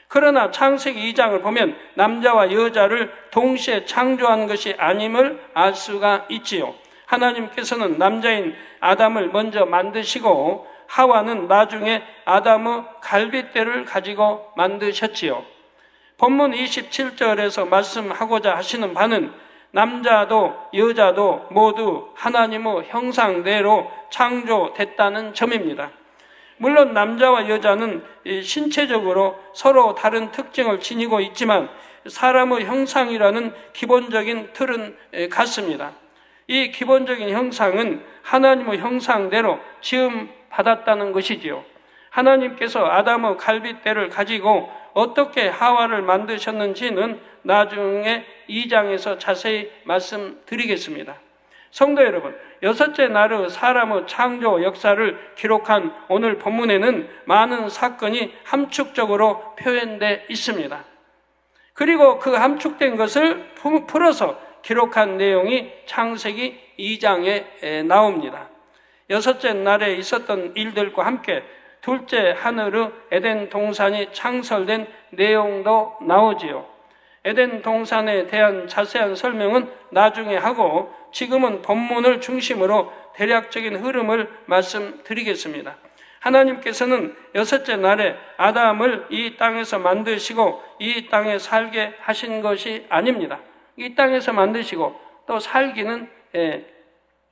그러나 창세기 2장을 보면 남자와 여자를 동시에 창조한 것이 아님을 알 수가 있지요. 하나님께서는 남자인 아담을 먼저 만드시고 하와는 나중에 아담의 갈빗대를 가지고 만드셨지요. 본문 27절에서 말씀하고자 하시는 바는 남자도 여자도 모두 하나님의 형상대로 창조됐다는 점입니다. 물론 남자와 여자는 신체적으로 서로 다른 특징을 지니고 있지만 사람의 형상이라는 기본적인 틀은 같습니다. 이 기본적인 형상은 하나님의 형상대로 지음 받았다는 것이지요. 하나님께서 아담의 갈빗대를 가지고 어떻게 하와를 만드셨는지는 나중에 2장에서 자세히 말씀드리겠습니다. 성도 여러분, 여섯째 날의 사람의 창조 역사를 기록한 오늘 본문에는 많은 사건이 함축적으로 표현되어 있습니다. 그리고 그 함축된 것을 풀어서 기록한 내용이 창세기 2장에 나옵니다. 여섯째 날에 있었던 일들과 함께 둘째 하늘의 에덴 동산이 창설된 내용도 나오지요. 에덴 동산에 대한 자세한 설명은 나중에 하고 지금은 본문을 중심으로 대략적인 흐름을 말씀드리겠습니다. 하나님께서는 여섯째 날에 아담을 이 땅에서 만드시고 이 땅에 살게 하신 것이 아닙니다. 이 땅에서 만드시고 또 살기는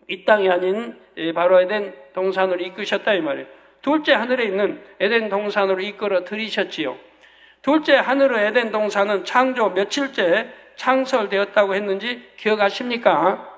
이 땅이 아닌 바로 에덴 동산으로 이끄셨다 이 말이에요. 둘째 하늘에 있는 에덴 동산으로 이끌어 들이셨지요. 둘째 하늘의 에덴 동산은 창조 며칠째 창설되었다고 했는지 기억하십니까?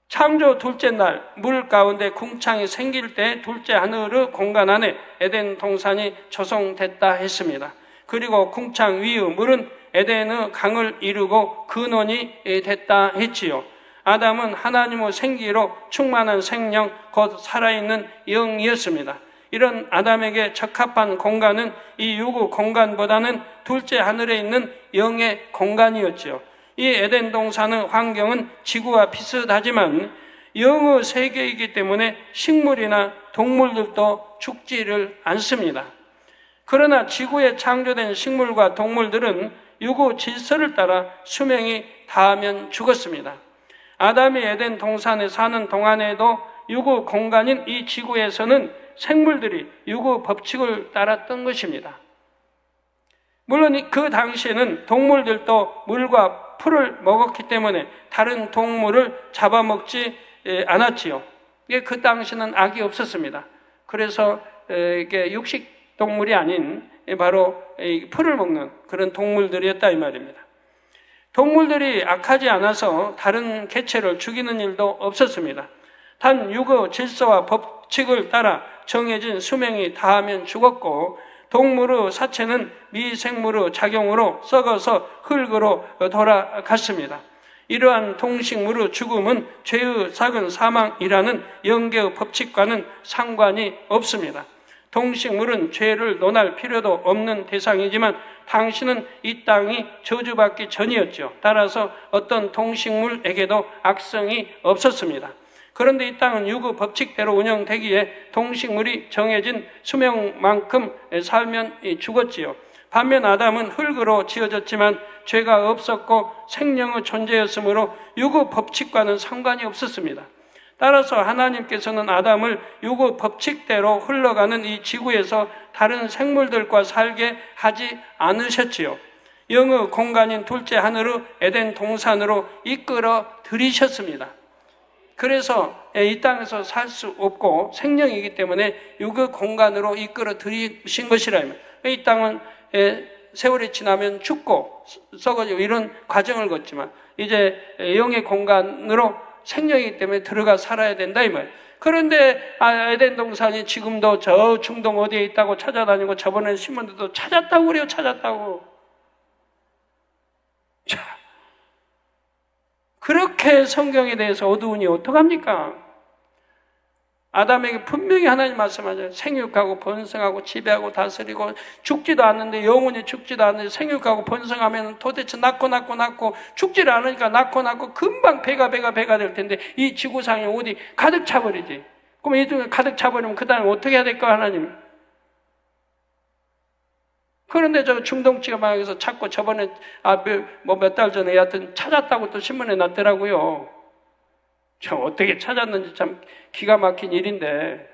창조 둘째 날 물 가운데 궁창이 생길 때 둘째 하늘의 공간 안에 에덴 동산이 조성됐다 했습니다. 그리고 궁창 위의 물은 에덴의 강을 이루고 근원이 됐다 했지요. 아담은 하나님의 생기로 충만한 생명, 곧 살아있는 영이었습니다. 이런 아담에게 적합한 공간은 이 육의 공간보다는 둘째 하늘에 있는 영의 공간이었죠. 이 에덴 동산의 환경은 지구와 비슷하지만 영의 세계이기 때문에 식물이나 동물들도 죽지를 않습니다. 그러나 지구에 창조된 식물과 동물들은 육의 질서를 따라 수명이 다하면 죽었습니다. 아담이 에덴 동산에 사는 동안에도 육의 공간인 이 지구에서는 생물들이 육의 법칙을 따랐던 것입니다. 물론 그 당시에는 동물들도 물과 풀을 먹었기 때문에 다른 동물을 잡아먹지 않았지요. 그 당시는 악이 없었습니다. 그래서 이게 육식 동물이 아닌 바로 풀을 먹는 그런 동물들이었다 이 말입니다. 동물들이 악하지 않아서 다른 개체를 죽이는 일도 없었습니다. 단 육의 질서와 법칙을 따라 정해진 수명이 다하면 죽었고 동물의 사체는 미생물의 작용으로 썩어서 흙으로 돌아갔습니다. 이러한 동식물의 죽음은 죄의 작은 사망이라는 영계의 법칙과는 상관이 없습니다. 동식물은 죄를 논할 필요도 없는 대상이지만 당신은 이 땅이 저주받기 전이었죠. 따라서 어떤 동식물에게도 악성이 없었습니다. 그런데 이 땅은 육의 법칙대로 운영되기에 동식물이 정해진 수명만큼 살면 죽었지요. 반면 아담은 흙으로 지어졌지만 죄가 없었고 생명의 존재였으므로 육의 법칙과는 상관이 없었습니다. 따라서 하나님께서는 아담을 육의 법칙대로 흘러가는 이 지구에서 다른 생물들과 살게 하지 않으셨지요. 영의 공간인 둘째 하늘의 에덴 동산으로 이끌어 들이셨습니다. 그래서 이 땅에서 살 수 없고 생명이기 때문에 육의 공간으로 이끌어 들이신 것이라면 이 땅은 세월이 지나면 죽고 썩어지고 이런 과정을 거치만 이제 영의 공간으로 생명이기 때문에 들어가 살아야 된다 이 말. 그런데 에덴 동산이 지금도 저 중동 어디에 있다고 찾아다니고 저번에 신문들도 찾았다고 그래요. 찾았다고. 자, 그렇게 성경에 대해서 어두우니 어떡합니까? 아담에게 분명히 하나님 말씀하죠. 생육하고 번성하고 지배하고 다스리고 죽지도 않는데 영원히 죽지도 않는데 생육하고 번성하면 도대체 낳고 죽지를 않으니까 낳고 금방 배가 될 텐데 이 지구상에 어디 가득 차버리지. 그럼 이 중에 가득 차버리면 그 다음에 어떻게 해야 될까 하나님? 그런데 저 중동지가 막 여기서 찾고 저번에 몇 달 전에 하여튼 찾았다고 또 신문에 났더라고요. 참 어떻게 찾았는지 참 기가 막힌 일인데.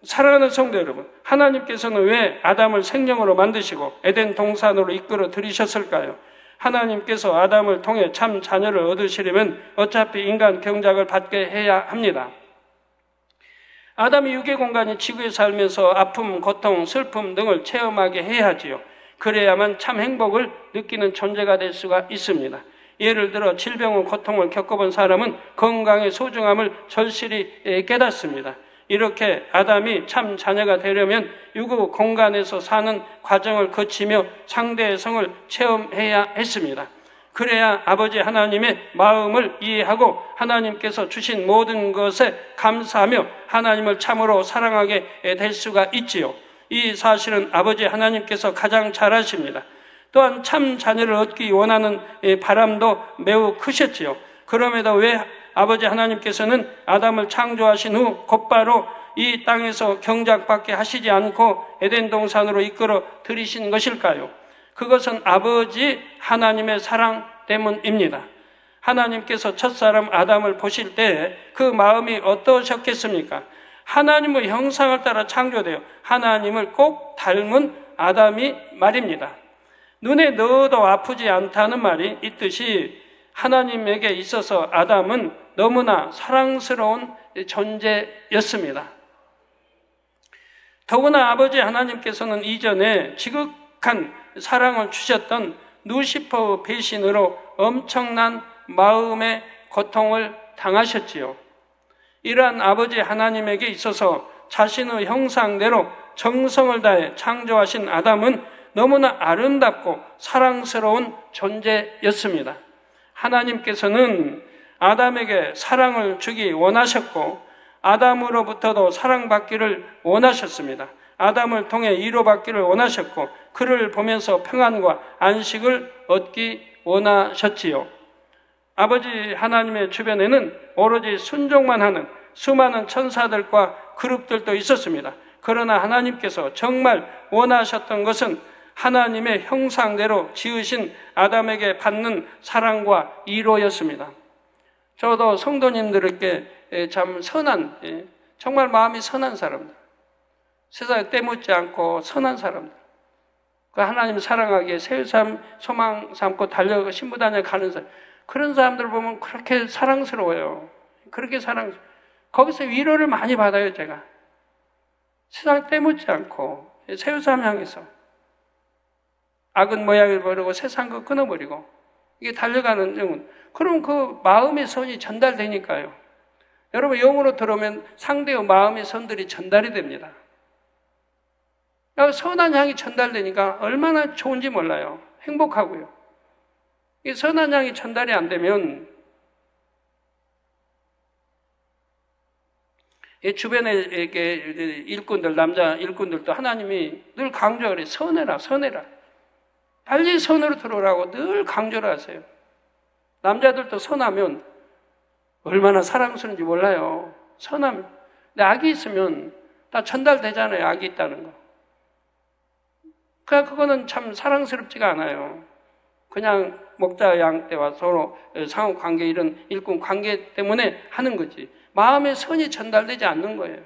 사랑하는 성도 여러분, 하나님께서는 왜 아담을 생명으로 만드시고 에덴 동산으로 이끌어 들이셨을까요? 하나님께서 아담을 통해 참 자녀를 얻으시려면 어차피 인간 경작을 받게 해야 합니다. 아담이 육의 공간이 지구에 살면서 아픔, 고통, 슬픔 등을 체험하게 해야지요. 그래야만 참 행복을 느끼는 존재가 될 수가 있습니다. 예를 들어 질병의 고통을 겪어본 사람은 건강의 소중함을 절실히 깨닫습니다. 이렇게 아담이 참 자녀가 되려면 유구 공간에서 사는 과정을 거치며 상대의 성을 체험해야 했습니다. 그래야 아버지 하나님의 마음을 이해하고 하나님께서 주신 모든 것에 감사하며 하나님을 참으로 사랑하게 될 수가 있지요. 이 사실은 아버지 하나님께서 가장 잘 아십니다. 또한 참 자녀를 얻기 원하는 바람도 매우 크셨지요. 그럼에도 왜 아버지 하나님께서는 아담을 창조하신 후 곧바로 이 땅에서 경작받게 하시지 않고 에덴 동산으로 이끌어 들이신 것일까요? 그것은 아버지 하나님의 사랑 때문입니다. 하나님께서 첫사람 아담을 보실 때 그 마음이 어떠셨겠습니까? 하나님의 형상을 따라 창조되어 하나님을 꼭 닮은 아담이 말입니다. 눈에 넣어도 아프지 않다는 말이 있듯이 하나님에게 있어서 아담은 너무나 사랑스러운 존재였습니다. 더구나 아버지 하나님께서는 이전에 지극한 사랑을 주셨던 루시퍼의 배신으로 엄청난 마음의 고통을 당하셨지요. 이러한 아버지 하나님에게 있어서 자신의 형상대로 정성을 다해 창조하신 아담은 너무나 아름답고 사랑스러운 존재였습니다. 하나님께서는 아담에게 사랑을 주기 원하셨고 아담으로부터도 사랑받기를 원하셨습니다. 아담을 통해 위로받기를 원하셨고 그를 보면서 평안과 안식을 얻기 원하셨지요. 아버지 하나님의 주변에는 오로지 순종만 하는 수많은 천사들과 그룹들도 있었습니다. 그러나 하나님께서 정말 원하셨던 것은 하나님의 형상대로 지으신 아담에게 받는 사랑과 위로였습니다. 저도 성도님들에게 참 선한, 정말 마음이 선한 사람들, 세상에 때묻지 않고 선한 사람들, 그 하나님을 사랑하기에 새삼 소망 삼고 달려가 신부단에 가는 사람, 그런 사람들을 보면 그렇게 사랑스러워요. 그렇게 거기서 위로를 많이 받아요, 제가. 세상에 때묻지 않고 새삼 향해서 악은 모양을 버리고 세상 거 끊어버리고 이게 달려가는 영혼. 그럼 그 마음의 선이 전달되니까요. 여러분 영으로 들어오면 상대의 마음의 선들이 전달이 됩니다. 선한 향이 전달되니까 얼마나 좋은지 몰라요. 행복하고요. 이 선한 향이 전달이 안 되면 이 주변에 이렇게 일꾼들, 남자 일꾼들도 하나님이 늘 강조를 해요. 선해라, 선해라. 빨리 선으로 들어오라고 늘 강조를 하세요. 남자들도 선하면 얼마나 사랑스러운지 몰라요. 선하면. 근데 악이 있으면 다 전달되잖아요. 악이 있다는 거. 그러니까 그거는 참 사랑스럽지가 않아요. 그냥 목자 양 때와 서로 상호관계 이런 일꾼 관계 때문에 하는 거지. 마음의 선이 전달되지 않는 거예요.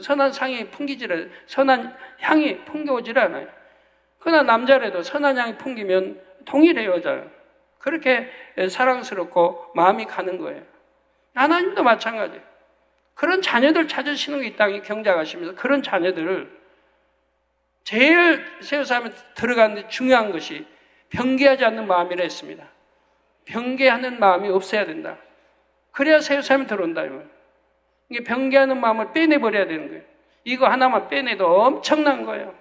선한 상이 풍기지를, 선한 향이 풍겨오질 않아요. 그러나 남자라도 선한 향이 풍기면 동일해요, 여자는. 그렇게 사랑스럽고 마음이 가는 거예요. 하나님도 마찬가지예요. 그런 자녀들 찾으시는 게 이 땅에 경작하시면서 그런 자녀들을 제일 세우사람에 들어가는데 중요한 것이 변개하지 않는 마음이라 했습니다. 변개하는 마음이 없어야 된다. 그래야 세우사람에 들어온다. 이게 변개하는 마음을 빼내버려야 되는 거예요. 이거 하나만 빼내도 엄청난 거예요.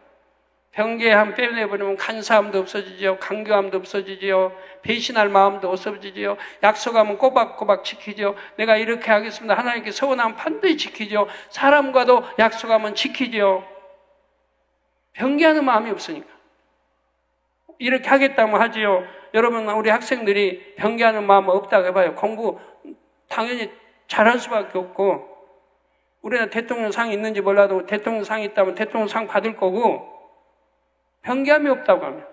변개함 빼내버리면 간사함도 없어지죠. 강교함도 없어지죠. 배신할 마음도 없어지죠. 약속하면 꼬박꼬박 지키죠. 내가 이렇게 하겠습니다. 하나님께 서원하면 반드시 지키죠. 사람과도 약속하면 지키죠. 변개하는 마음이 없으니까. 이렇게 하겠다면 하지요. 여러분, 우리 학생들이 변개하는 마음 없다고 해봐요. 공부 당연히 잘할 수밖에 없고, 우리나라 대통령상이 있는지 몰라도 대통령상이 있다면 대통령상 받을 거고, 변개함이 없다고 하면.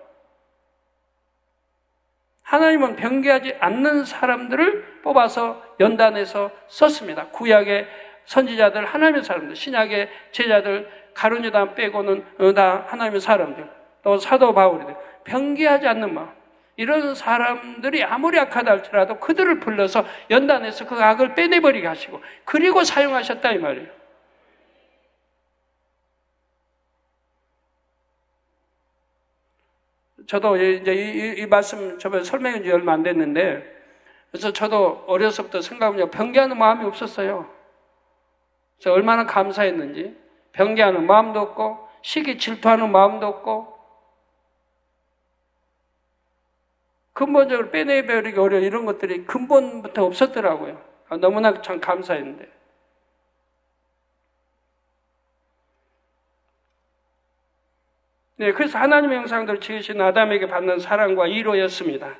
하나님은 변개하지 않는 사람들을 뽑아서 연단해서 썼습니다. 구약의 선지자들, 하나님의 사람들, 신약의 제자들, 가룟 유다 빼고는 다 하나님의 사람들, 또 사도 바울이들, 변개하지 않는 마음. 이런 사람들이 아무리 악하다 할지라도 그들을 불러서 연단해서 그 악을 빼내버리게 하시고 그리고 사용하셨다 이 말이에요. 저도 이제 이 말씀 저번에 설명한 지 얼마 안 됐는데, 그래서 저도 어려서부터 생각하면 변개하는 마음이 없었어요. 그래서 얼마나 감사했는지 변개하는 마음도 없고 시기 질투하는 마음도 없고 근본적으로 빼내버리기 어려워 이런 것들이 근본부터 없었더라고요. 너무나 참 감사했는데. 네, 그래서 하나님의 형상대로 지으신 아담에게 받는 사랑과 위로였습니다.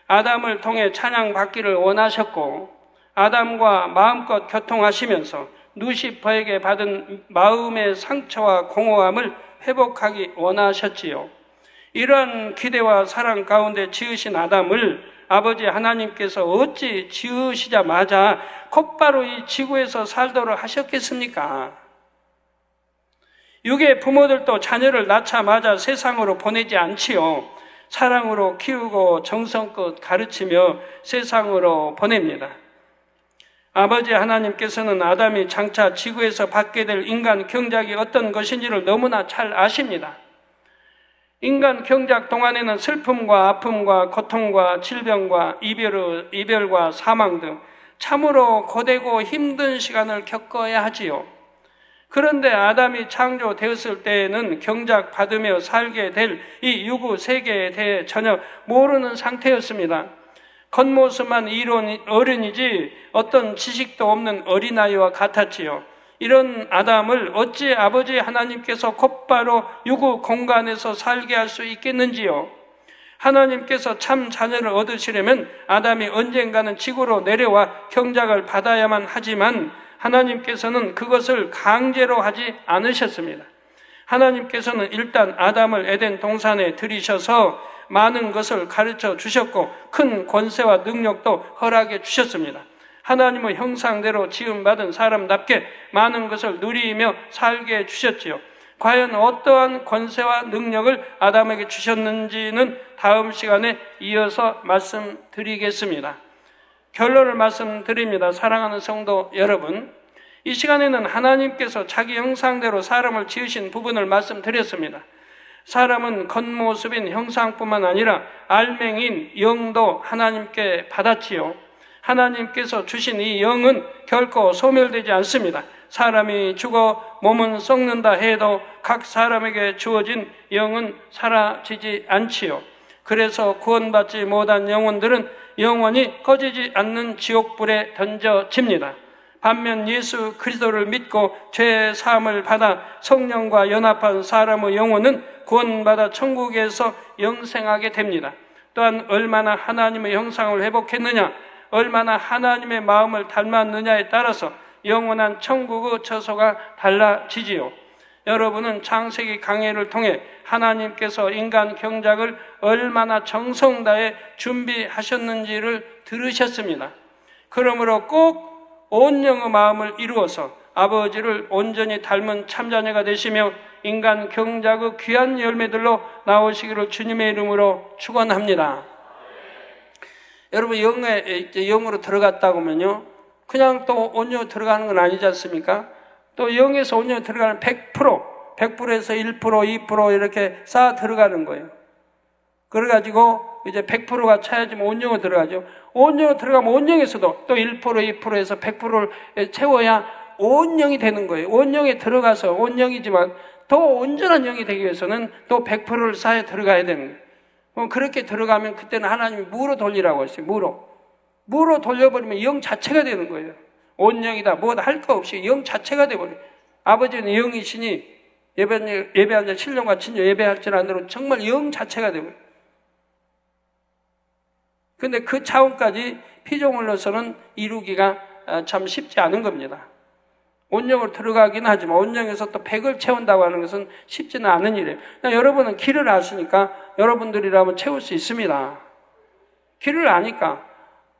아담을 통해 찬양받기를 원하셨고 아담과 마음껏 교통하시면서 누시퍼에게 받은 마음의 상처와 공허함을 회복하기 원하셨지요. 이러한 기대와 사랑 가운데 지으신 아담을 아버지 하나님께서 어찌 지으시자마자 곧바로 이 지구에서 살도록 하셨겠습니까? 육의 부모들도 자녀를 낳자마자 세상으로 보내지 않지요. 사랑으로 키우고 정성껏 가르치며 세상으로 보냅니다. 아버지 하나님께서는 아담이 장차 지구에서 받게 될 인간 경작이 어떤 것인지를 너무나 잘 아십니다. 인간 경작 동안에는 슬픔과 아픔과 고통과 질병과 이별과 사망 등 참으로 고되고 힘든 시간을 겪어야 하지요. 그런데 아담이 창조되었을 때에는 경작받으며 살게 될 이 유구 세계에 대해 전혀 모르는 상태였습니다. 겉모습만 이룬 어른이지 어떤 지식도 없는 어린아이와 같았지요. 이런 아담을 어찌 아버지 하나님께서 곧바로 유구 공간에서 살게 할 수 있겠는지요? 하나님께서 참 자녀를 얻으시려면 아담이 언젠가는 지구로 내려와 경작을 받아야만 하지만 하나님께서는 그것을 강제로 하지 않으셨습니다. 하나님께서는 일단 아담을 에덴 동산에 들이셔서 많은 것을 가르쳐 주셨고 큰 권세와 능력도 허락해 주셨습니다. 하나님의 형상대로 지음받은 사람답게 많은 것을 누리며 살게 해주셨지요. 과연 어떠한 권세와 능력을 아담에게 주셨는지는 다음 시간에 이어서 말씀드리겠습니다. 결론을 말씀드립니다. 사랑하는 성도 여러분, 이 시간에는 하나님께서 자기 형상대로 사람을 지으신 부분을 말씀드렸습니다. 사람은 겉모습인 형상뿐만 아니라 알맹인 영도 하나님께 받았지요. 하나님께서 주신 이 영은 결코 소멸되지 않습니다. 사람이 죽어 몸은 썩는다 해도 각 사람에게 주어진 영은 사라지지 않지요. 그래서 구원받지 못한 영혼들은 영원히 꺼지지 않는 지옥불에 던져집니다. 반면 예수 그리스도를 믿고 죄의 사함을 받아 성령과 연합한 사람의 영혼은 구원받아 천국에서 영생하게 됩니다. 또한 얼마나 하나님의 형상을 회복했느냐, 얼마나 하나님의 마음을 닮았느냐에 따라서 영원한 천국의 처소가 달라지지요. 여러분은 창세기 강해를 통해 하나님께서 인간 경작을 얼마나 정성 다해 준비하셨는지를 들으셨습니다. 그러므로 꼭 온 영의 마음을 이루어서 아버지를 온전히 닮은 참자녀가 되시며 인간 경작의 귀한 열매들로 나오시기를 주님의 이름으로 축원합니다. 여러분 영으로 들어갔다고 하면요, 그냥 또 온전히 들어가는 건 아니지 않습니까? 또 영에서 온전히 들어가는 100%에서 1%, 2% 이렇게 쌓아 들어가는 거예요. 그래가지고 이제 100%가 차야지만 온영으로 들어가죠. 온영으로 들어가면 온영에서도 또 1%, 2%에서 100%를 채워야 온영이 되는 거예요. 온영에 들어가서 온영이지만 더 온전한 영이 되기 위해서는 또 100%를 쌓아 들어가야 되는 거예요. 그렇게 들어가면 그때는 하나님이 무로 돌리라고 했어요. 무로 돌려버리면 영 자체가 되는 거예요. 온영이다 뭐다 할 거 없이 영 자체가 돼버려요. 아버지는 영이시니 예배한 자 신령과 친녀 예배할 줄 아는 정말 영 자체가 되고요. 근데 그 차원까지 피조물로서는 이루기가 참 쉽지 않은 겁니다. 온영으로 들어가긴 하지만 온영에서 또 100을 채운다고 하는 것은 쉽지는 않은 일이에요. 여러분은 길을 아시니까 여러분들이라면 채울 수 있습니다. 길을 아니까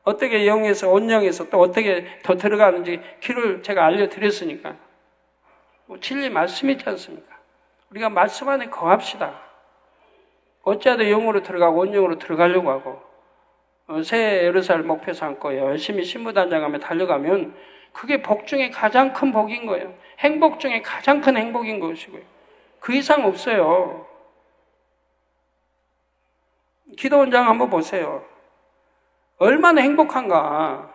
어떻게 영에서 온영에서 또 어떻게 더 들어가는지 길을 제가 알려드렸으니까. 진리 말씀이 있지 않습니까? 우리가 말씀 안에 거합시다. 어찌하든 영으로 들어가고 온영으로 들어가려고 하고 새 예루살렘 목표 삼고 열심히 신부단장하며 달려가면 그게 복 중에 가장 큰 복인 거예요. 행복 중에 가장 큰 행복인 것이고요. 그 이상 없어요. 기도원장 한번 보세요. 얼마나 행복한가.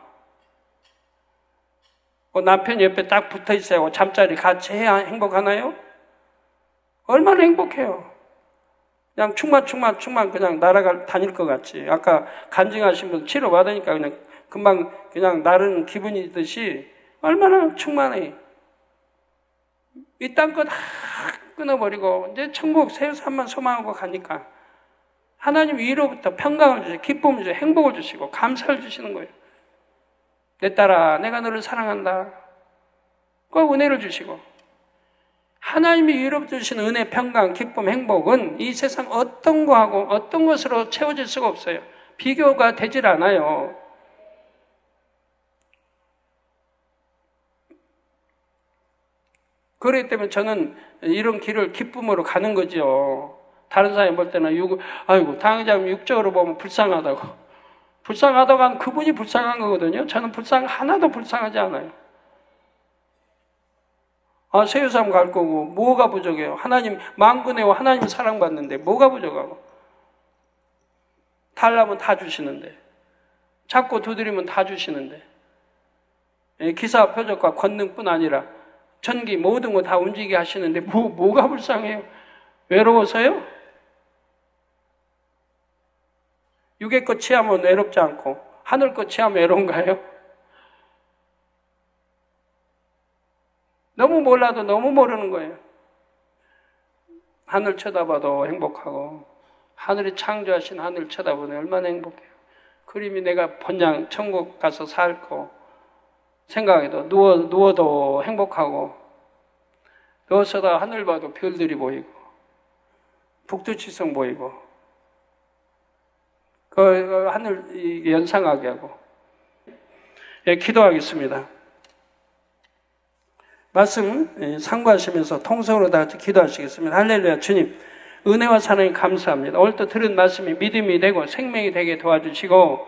남편 옆에 딱 붙어 있어야 하고 잠자리 같이 해야 행복하나요? 얼마나 행복해요. 그냥 충만 그냥 다닐 것 같지. 아까 간증하신 분 치료받으니까 그냥 금방 그냥 나른 기분이듯이 얼마나 충만해. 이 땅 거 다 끊어버리고 이제 천국 새 삶만 소망하고 가니까 하나님 위로부터 평강을 주시고 기쁨을 주시고 행복을 주시고 감사를 주시는 거예요. 내 딸아, 내가 너를 사랑한다. 꼭 은혜를 주시고 하나님이 위로부터 주시는 은혜, 평강, 기쁨, 행복은 이 세상 어떤 거하고 어떤 것으로 채워질 수가 없어요. 비교가 되질 않아요. 그렇기 때문에 저는 이런 길을 기쁨으로 가는 거죠. 다른 사람이 볼 때는 아이고 당장 육적으로 보면 불쌍하다고. 불쌍하다고 하면 그분이 불쌍한 거거든요. 저는 하나도 불쌍하지 않아요. 세유삼 갈 거고 뭐가 부족해요? 하나님 만군의 하나님 사랑받는데 뭐가 부족하고? 달라면 다 주시는데, 자꾸 두드리면 다 주시는데, 기사 표적과 권능뿐 아니라 전기 모든 거 다 움직이게 하시는데 뭐가 불쌍해요? 외로워서요? 육의 것 취하면 외롭지 않고 하늘 것 취하면 외로운가요? 너무 몰라도 너무 모르는 거예요. 하늘 쳐다봐도 행복하고 하늘이 창조하신 하늘 쳐다보면 얼마나 행복해요. 그림이 내가 번양 천국 가서 살고 생각해도 누워도 행복하고 누워서다 하늘 봐도 별들이 보이고 북두칠성 보이고 그 하늘 연상하게 하고. 기도하겠습니다. 말씀 상고하시면서 통성으로 다 같이 기도하시겠습니다. 할렐루야. 주님, 은혜와 사랑이 감사합니다. 오늘 또 들은 말씀이 믿음이 되고 생명이 되게 도와주시고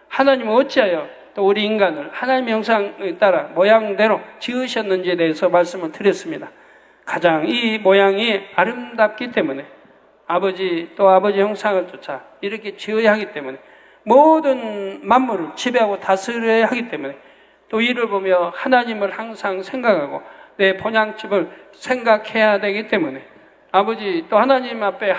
하나님은 어찌하여 또 우리 인간을 하나님의 형상에 따라 모양대로 지으셨는지에 대해서 말씀을 드렸습니다. 가장 이 모양이 아름답기 때문에 아버지 형상을 쫓아 이렇게 지어야 하기 때문에 모든 만물을 지배하고 다스려야 하기 때문에 또 이를 보며 하나님을 항상 생각하고 내 본향집을 생각해야 되기 때문에 아버지 또 하나님 앞에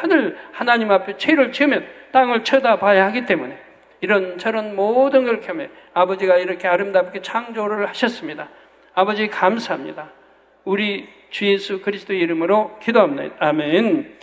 하나님 앞에 죄를 지으면 땅을 쳐다봐야 하기 때문에 이런저런 모든 걸 겸해 아버지가 이렇게 아름답게 창조를 하셨습니다. 아버지 감사합니다. 우리 주 예수 그리스도 이름으로 기도합니다. 아멘.